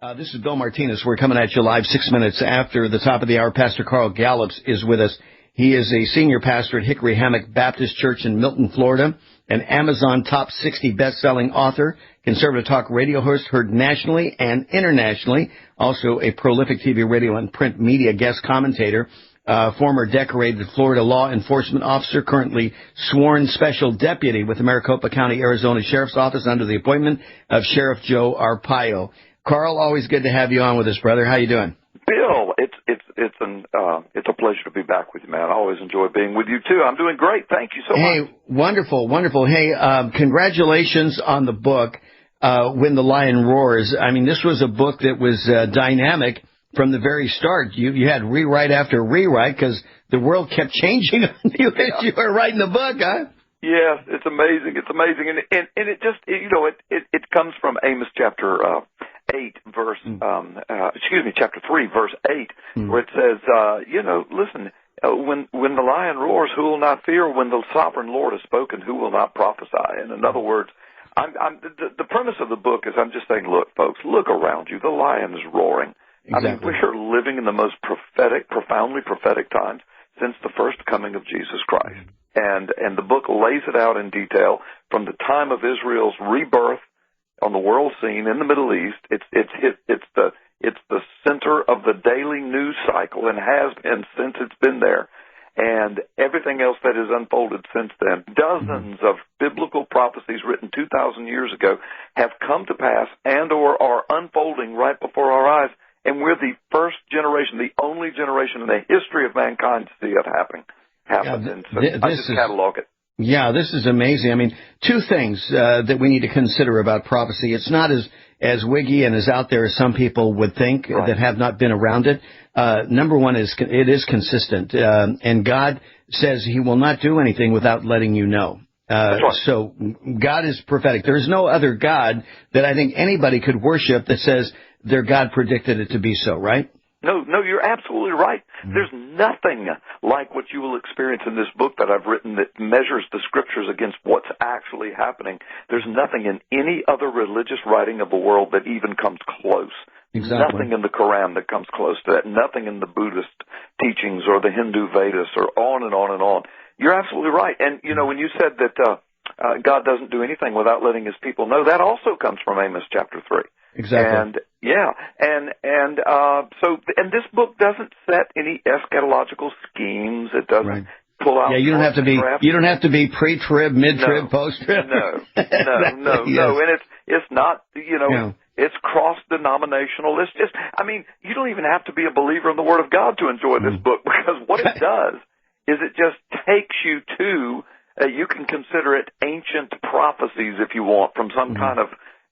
This is Bill Martinez. We're coming at you live 6 minutes after the top of the hour. Pastor Carl Gallups is with us. He is a senior pastor at Hickory Hammock Baptist Church in Milton, Florida, an Amazon top 60 best-selling author, conservative talk radio host heard nationally and internationally, also a prolific TV, radio, and print media guest commentator, former decorated Florida law enforcement officer, currently sworn special deputy with the Maricopa County, Arizona Sheriff's Office under the appointment of Sheriff Joe Arpaio. Carl, always good to have you on with us, brother. How you doing? Bill, it's a pleasure to be back with you, man. I always enjoy being with you too. I'm doing great. Thank you so much. Hey, wonderful. Hey, congratulations on the book, When the Lion Roars. I mean, this was a book that was dynamic from the very start. You had rewrite after rewrite because the world kept changing on you as you were writing the book, huh? Yes, it's amazing. It's amazing, and it just it comes from Amos chapter 8 verse chapter 3 verse 8, where it says listen, when the lion roars, who will not fear? When the sovereign Lord has spoken, who will not prophesy? And in other words, the premise of the book is I'm just saying, look, folks, look around you. The lion is roaring. Exactly. I mean, we are living in the most profoundly prophetic times since the first coming of Jesus Christ. And the book lays it out in detail from the time of Israel's rebirth on the world scene in the Middle East. It's the center of the daily news cycle and has been since it's been there. And everything else that has unfolded since then, dozens of biblical prophecies written 2,000 years ago have come to pass and or are unfolding right before our eyes. And we're the first generation, the only generation in the history of mankind to see it happen. And so I just catalog it. Yeah, this is amazing. I mean, two things that we need to consider about prophecy. It's not as wiggy and as out there as some people would think that have not been around it. Number one is it is consistent, and God says He will not do anything without letting you know. That's right. So God is prophetic. There is no other God that I think anybody could worship that says their God predicted it to be so, right? No, you're absolutely right. There's nothing like what you will experience in this book that I've written that measures the scriptures against what's actually happening. There's nothing in any other religious writing of the world that even comes close. Exactly. Nothing in the Quran that comes close to that. Nothing in the Buddhist teachings or the Hindu Vedas or on and on and on. You're absolutely right. And, when you said that God doesn't do anything without letting His people know, that also comes from Amos chapter 3. Exactly. And this book doesn't set any eschatological schemes. It doesn't pull out. Yeah, you don't have to be pre-trib, mid-trib, post-trib. No. And it's not. It's cross-denominational. It's just. I mean, you don't even have to be a believer in the Word of God to enjoy this book, because what it does is it just takes you to. You can consider it ancient prophecies if you want, from some kind of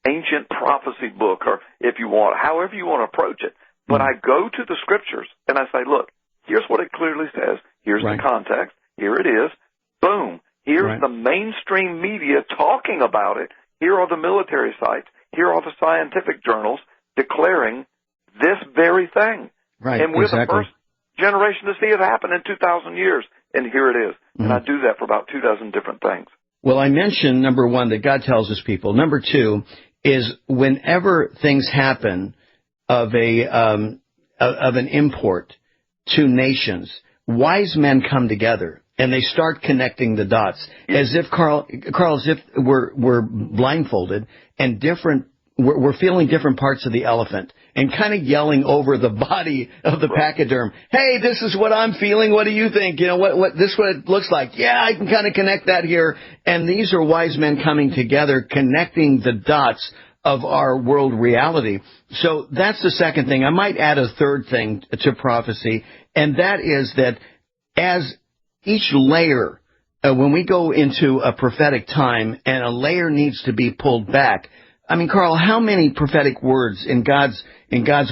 ancient prophecy book, or if you want, however you want to approach it. But I go to the scriptures and I say, look, here's what it clearly says. Here's the context. Here it is. Boom. Here's the mainstream media talking about it. Here are the military sites. Here are the scientific journals declaring this very thing. Right. And we're the first generation to see it happen in 2,000 years. And here it is. And I do that for about 24 different things. Well, I mentioned, number one, that God tells His people. Number two is whenever things happen of an import to nations, wise men come together and they start connecting the dots, as if Carl, as if we're blindfolded and we're feeling different parts of the elephant and kind of yelling over the body of the pachyderm. Hey, this is what I'm feeling. What do you think? This is what it looks like. Yeah, I can kind of connect that here. And these are wise men coming together, connecting the dots of our world reality. So that's the second thing. I might add a third thing to prophecy, and that is that as each layer, when we go into a prophetic time and a layer needs to be pulled back, I mean, Carl, how many prophetic words in God's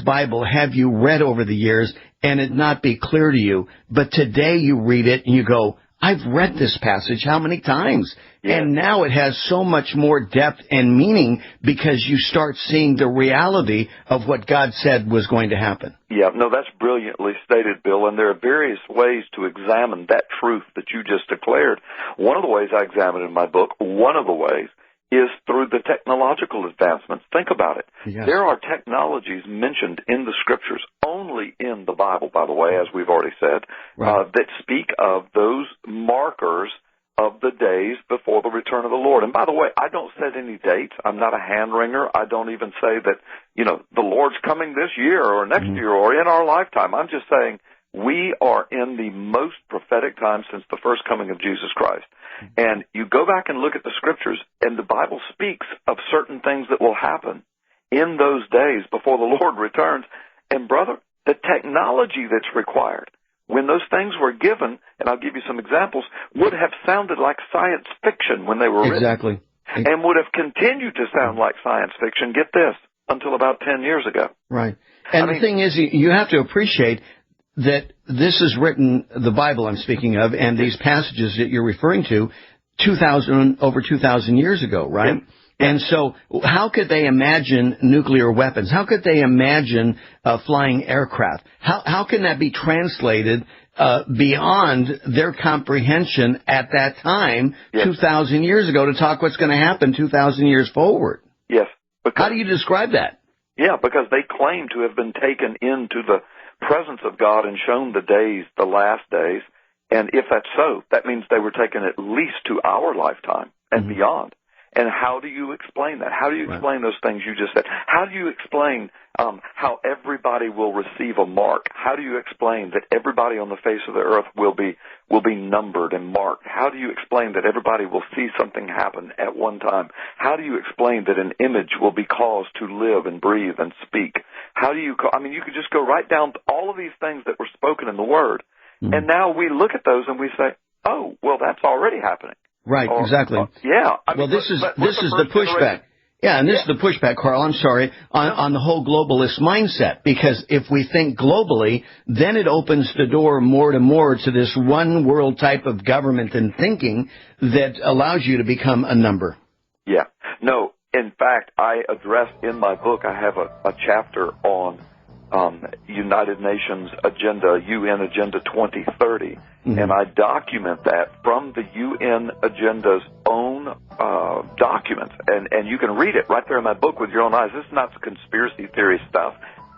Bible have you read over the years and it not be clear to you? But today you read it and you go, I've read this passage how many times? Yeah. And now it has so much more depth and meaning because you start seeing the reality of what God said was going to happen. Yeah, no, that's brilliantly stated, Bill, and there are various ways to examine that truth that you just declared. One of the ways I examine in my book, one of the ways, is through the technological advancements. Think about it. Yes. There are technologies mentioned in the Scriptures, only in the Bible, by the way, as we've already said, right. that speak of those markers of the days before the return of the Lord. And by the way, I don't set any dates. I'm not a hand-wringer. I don't even say that, the Lord's coming this year or next year or in our lifetime. I'm just saying we are in the most prophetic time since the first coming of Jesus Christ. And you go back and look at the Scriptures, and the Bible speaks of certain things that will happen in those days before the Lord returns. And, brother, the technology that's required when those things were given, and I'll give you some examples, would have sounded like science fiction when they were written. Exactly. And would have continued to sound like science fiction, get this, until about 10 years ago. Right. And the thing is, you have to appreciate that this is written, the Bible I'm speaking of, and these passages that you're referring to, over 2,000 years ago, right? Yeah. And so how could they imagine nuclear weapons? How could they imagine flying aircraft? How can that be translated beyond their comprehension at that time, 2,000 years ago, to talk what's going to happen 2,000 years forward? Yes. How do you describe that? Yeah, because they claim to have been taken into the presence of God and shown the days, the last days. And if that's so, that means they were taken at least to our lifetime and beyond. And how do you explain that? How do you explain those things you just said? How do you explain how everybody will receive a mark? How do you explain that everybody on the face of the earth will be numbered and marked? How do you explain that everybody will see something happen at one time? How do you explain that an image will be caused to live and breathe and speak? How do you you could just go right down to all of these things that were spoken in the Word. And now we look at those and we say, oh, well, that's already happening. Right, exactly. Yeah. This is the pushback. Yeah, and this is the pushback, Carl, I'm sorry, on the whole globalist mindset. Because if we think globally, then it opens the door more to this one world type of government and thinking that allows you to become a number. Yeah. No, in fact, I address in my book, I have a chapter on United Nations Agenda, UN Agenda 2030, and I document that from the UN Agenda's own documents, and you can read it right there in my book with your own eyes. This is not conspiracy theory stuff.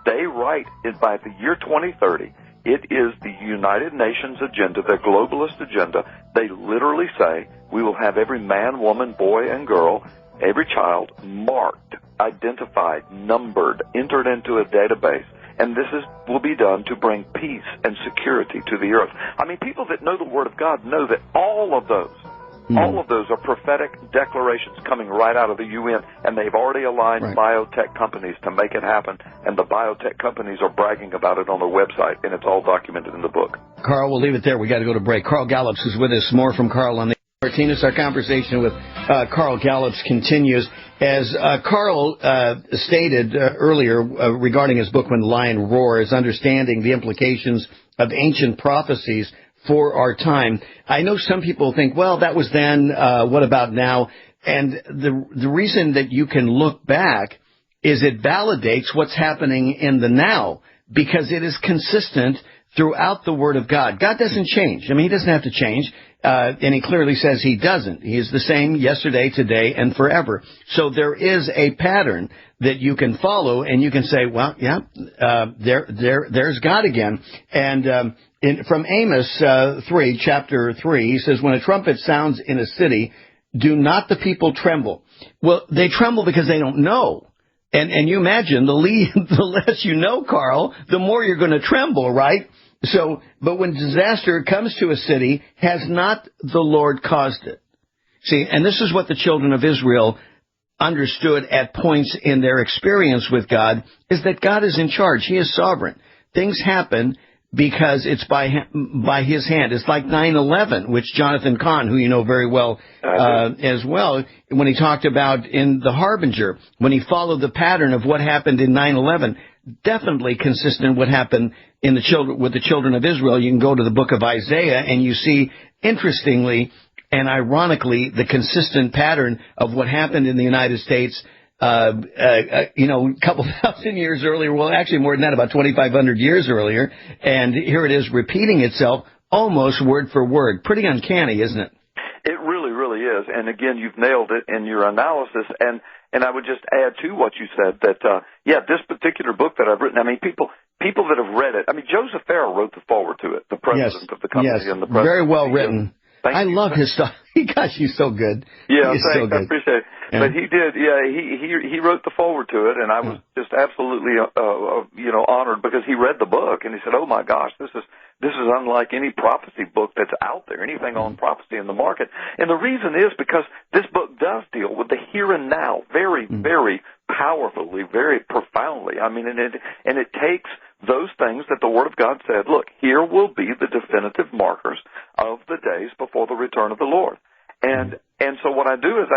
They write it by the year 2030. It is the United Nations Agenda, the globalist agenda. They literally say we will have every man, woman, boy, and girl, every child marked, identified, numbered, entered into a database. And this will be done to bring peace and security to the earth. I mean, people that know the Word of God know that all of those are prophetic declarations coming right out of the UN, and they've already aligned biotech companies to make it happen, and the biotech companies are bragging about it on their website, and it's all documented in the book. Carl, we'll leave it there. We got to go to break. Carl Gallups is with us. More from Carl on the Martinez. Our conversation with Carl Gallups continues. As Carl stated earlier regarding his book, When the Lion Roars, understanding the implications of ancient prophecies for our time. I know some people think, well, that was then, what about now? And the reason that you can look back is it validates what's happening in the now, because it is consistent throughout the Word of God. God doesn't change. I mean, he doesn't have to change. And he clearly says he doesn't. He is the same yesterday, today, and forever. So there is a pattern that you can follow, and you can say, well, yeah, there's God again. And from Amos 3, chapter 3, he says, when a trumpet sounds in a city, do not the people tremble? Well, they tremble because they don't know. And you imagine, the less you know, Carl, the more you're going to tremble, right? So, but when disaster comes to a city, has not the Lord caused it? See, and this is what the children of Israel understood at points in their experience with God, is that God is in charge. He is sovereign. Things happen because it's by his hand. It's like 9/11, which Jonathan Cahn, who you know very well as well, when he talked about in The Harbinger, when he followed the pattern of what happened in 9/11, definitely consistent with what happened with the children of Israel. You can go to the book of Isaiah, and you see, interestingly and ironically, the consistent pattern of what happened in the United States, a couple thousand years earlier. Well, actually more than that, about 2,500 years earlier. And here it is repeating itself almost word for word. Pretty uncanny, isn't it? It really, really is. And again, you've nailed it in your analysis. And I would just add to what you said that, this particular book that I've written, I mean, people that have read it, I mean, Joseph Farrell wrote the foreword to it, the president of the company. Yes, and the president. Very well written. I love his stuff. Gosh, he's so good. Yeah, he's thanks. So good. I appreciate it. Yeah. But he did, he wrote the foreword to it, and I was just absolutely, honored because he read the book, and he said, oh my gosh, this is unlike any prophecy book that's out there, anything on prophecy in the market. And the reason is because this book does deal with the here and now very, very powerfully, very profoundly. I mean, and it takes those things that the Word of God said, look, here will be the definitive markers of the days before the return of the Lord. And so what I do is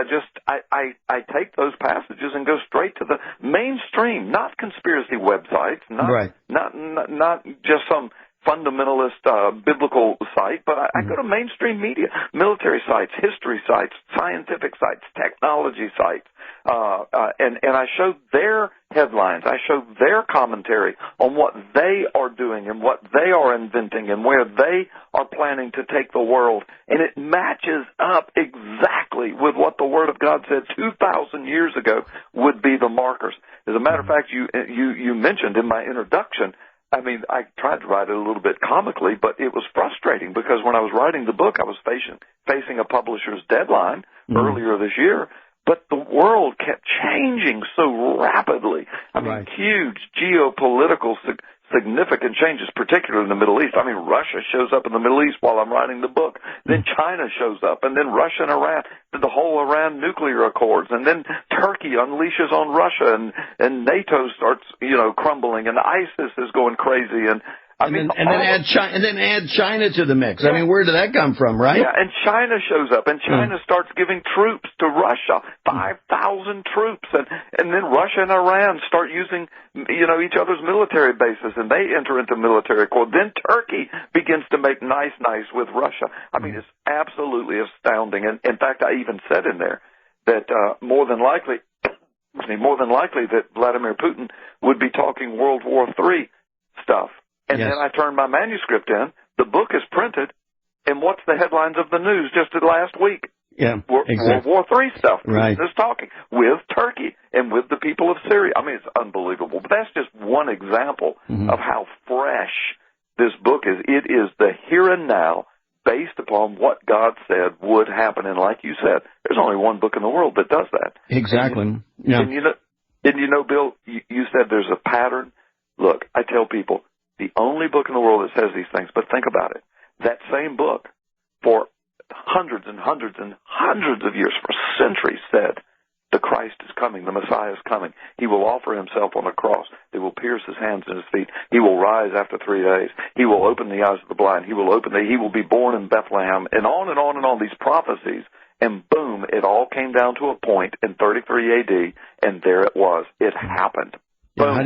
I take those passages and go straight to the mainstream, not conspiracy websites, not just some fundamentalist biblical site, but I go to mainstream media, military sites, history sites, scientific sites, technology sites, and I show their headlines. I show their commentary on what they are doing and what they are inventing and where they are planning to take the world. And it matches up exactly with what the Word of God said 2,000 years ago would be the markers. As a matter of fact, you mentioned in my introduction, I mean, I tried to write it a little bit comically, but it was frustrating because when I was writing the book, I was facing a publisher's deadline earlier this year, but the world kept changing so rapidly. I mean, huge geopolitical significant changes, particularly in the Middle East. I mean, Russia shows up in the Middle East while I'm writing the book. Then China shows up, and then Russia and Iran, the whole Iran nuclear accords, and then Turkey unleashes on Russia, and NATO starts, crumbling, and ISIS is going crazy, and then add China to the mix. I mean, where did that come from, right? Yeah, and China shows up, and China starts giving troops to Russia, 5,000 troops, and then Russia and Iran start using, each other's military bases, and they enter into military accord. Then Turkey begins to make nice with Russia. I mean, it's absolutely astounding. And in fact, I even said in there that more than likely that Vladimir Putin would be talking World War III stuff. And then I turned my manuscript in. The book is printed, and what's the headlines of the news just last week? Yeah, World War III stuff. Right. Is talking with Turkey and with the people of Syria. I mean, it's unbelievable. But that's just one example of how fresh this book is. It is the here and now based upon what God said would happen. And like you said, there's only one book in the world that does that. Exactly. And Bill, you said there's a pattern. Look, I tell people, the only book in the world that says these things, but think about it. That same book, for hundreds and hundreds and hundreds of years, for centuries, said, the Christ is coming, the Messiah is coming. He will offer himself on a cross. They will pierce his hands and his feet. He will rise after 3 days. He will open the eyes of the blind. He will be born in Bethlehem, and on and on and on, these prophecies. And boom, it all came down to a point in 33 AD, and there it was. It happened. Boom.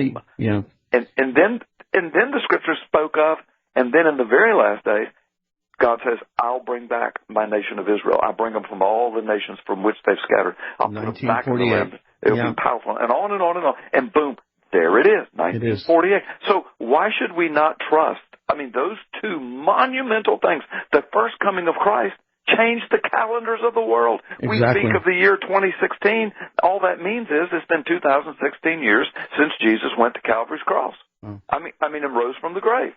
And then the Scriptures spoke of, and then in the very last days, God says, I'll bring back my nation of Israel. I'll bring them from all the nations from which they've scattered. I'll put them back in the land. It'll be powerful. And on and on and on. And boom, there it is, 1948. So why should we not trust? I mean, those two monumental things, the first coming of Christ, changed the calendars of the world. Exactly. We speak of the year 2016. All that means is it's been 2016 years since Jesus went to Calvary's cross. I mean, and rose from the grave.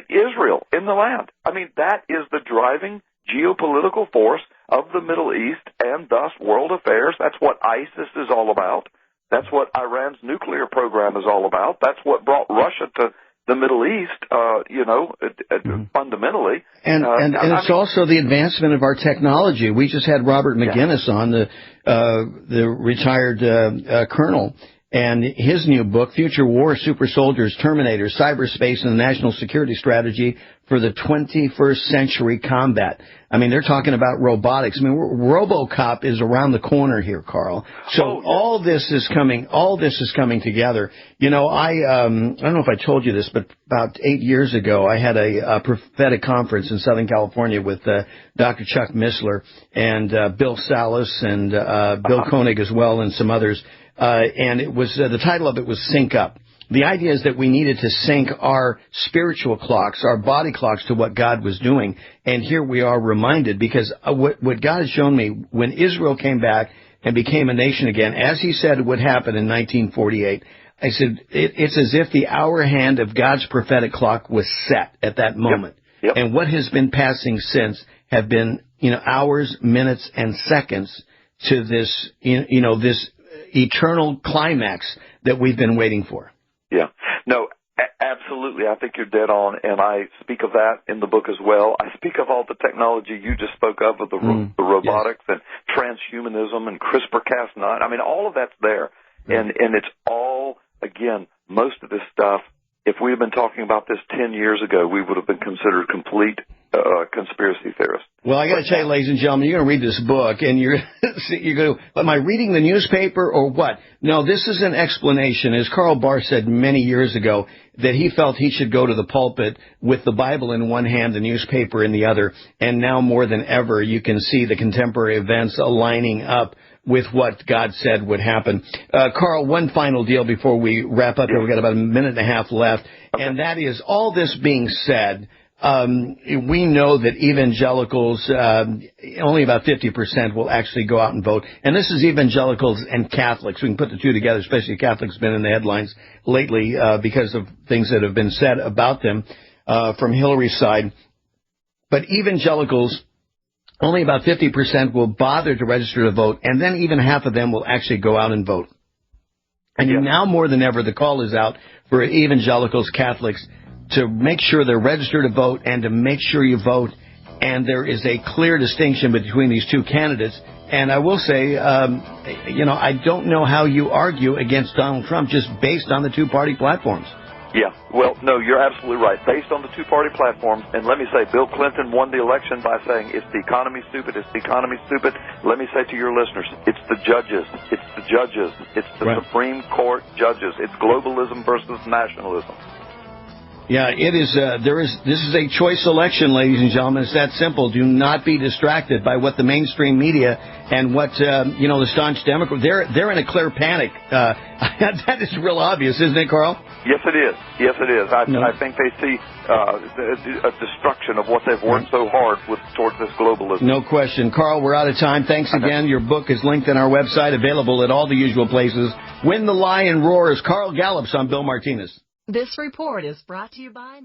Israel in the land. I mean, that is the driving geopolitical force of the Middle East and thus world affairs. That's what ISIS is all about. That's what Iran's nuclear program is all about. That's what brought Russia to the Middle East, fundamentally. And it's also the advancement of our technology. We just had Robert McGinnis on, the retired colonel. And his new book, Future War, Super Soldiers, Terminators, Cyberspace, and the National Security Strategy for the 21st Century Combat. I mean, they're talking about robotics. I mean, RoboCop is around the corner here, Carl. So all this is coming together. I don't know if I told you this, but about 8 years ago, I had a prophetic conference in Southern California with Dr. Chuck Missler and Bill Salas and Bill Koenig as well and some others. And it was the title of it was Sync Up. The idea is that we needed to sync our spiritual clocks, our body clocks, to what God was doing. And here we are reminded, because what God has shown me, when Israel came back and became a nation again, as he said would happen in 1948, I said, it's as if the hour hand of God's prophetic clock was set at that moment. Yep. And what has been passing since have been, hours, minutes, and seconds to this, this eternal climax that we've been waiting for. Yeah. No, absolutely. I think you're dead on, and I speak of that in the book as well. I speak of all the technology you just spoke of the robotics and transhumanism and CRISPR-Cas9. I mean, all of that's there. And it's all, again, most of this stuff, if we had been talking about this 10 years ago, we would have been considered complete conspiracy theorists. Well, I got to tell you, ladies and gentlemen, you're going to read this book, and you're going to, am I reading the newspaper or what? No, this is an explanation. As Karl Barth said many years ago, that he felt he should go to the pulpit with the Bible in one hand, the newspaper in the other, and now more than ever, you can see the contemporary events aligning up with what God said would happen. Karl, one final deal before we wrap up here. We've got about a minute and a half left, and that is, all this being said, we know that evangelicals, only about 50% will actually go out and vote. And this is evangelicals and Catholics. We can put the two together, especially Catholics have been in the headlines lately because of things that have been said about them from Hillary's side. But evangelicals, only about 50% will bother to register to vote, and then even half of them will actually go out and vote. And now more than ever, the call is out for evangelicals, Catholics, to make sure they're registered to vote and to make sure you vote. And there is a clear distinction between these two candidates. And I will say, I don't know how you argue against Donald Trump just based on the two-party platforms. Yeah, well, no, you're absolutely right. Based on the two-party platforms, and let me say, Bill Clinton won the election by saying, it's the economy stupid, it's the economy stupid. Let me say to your listeners, it's the judges, it's the judges, it's the Supreme Court judges, it's globalism versus nationalism. Yeah, it is. This is a choice election, ladies and gentlemen. It's that simple. Do not be distracted by what the mainstream media and what the staunch Democrats. They're in a clear panic. That is real obvious, isn't it, Karl? Yes, it is. Yes, it is. I think they see a destruction of what they've worked so hard towards this globalism. No question, Karl. We're out of time. Thanks again. Your book is linked on our website, available at all the usual places. Win the Lion Roars. Karl Gallups on Bill Martinez. This report is brought to you by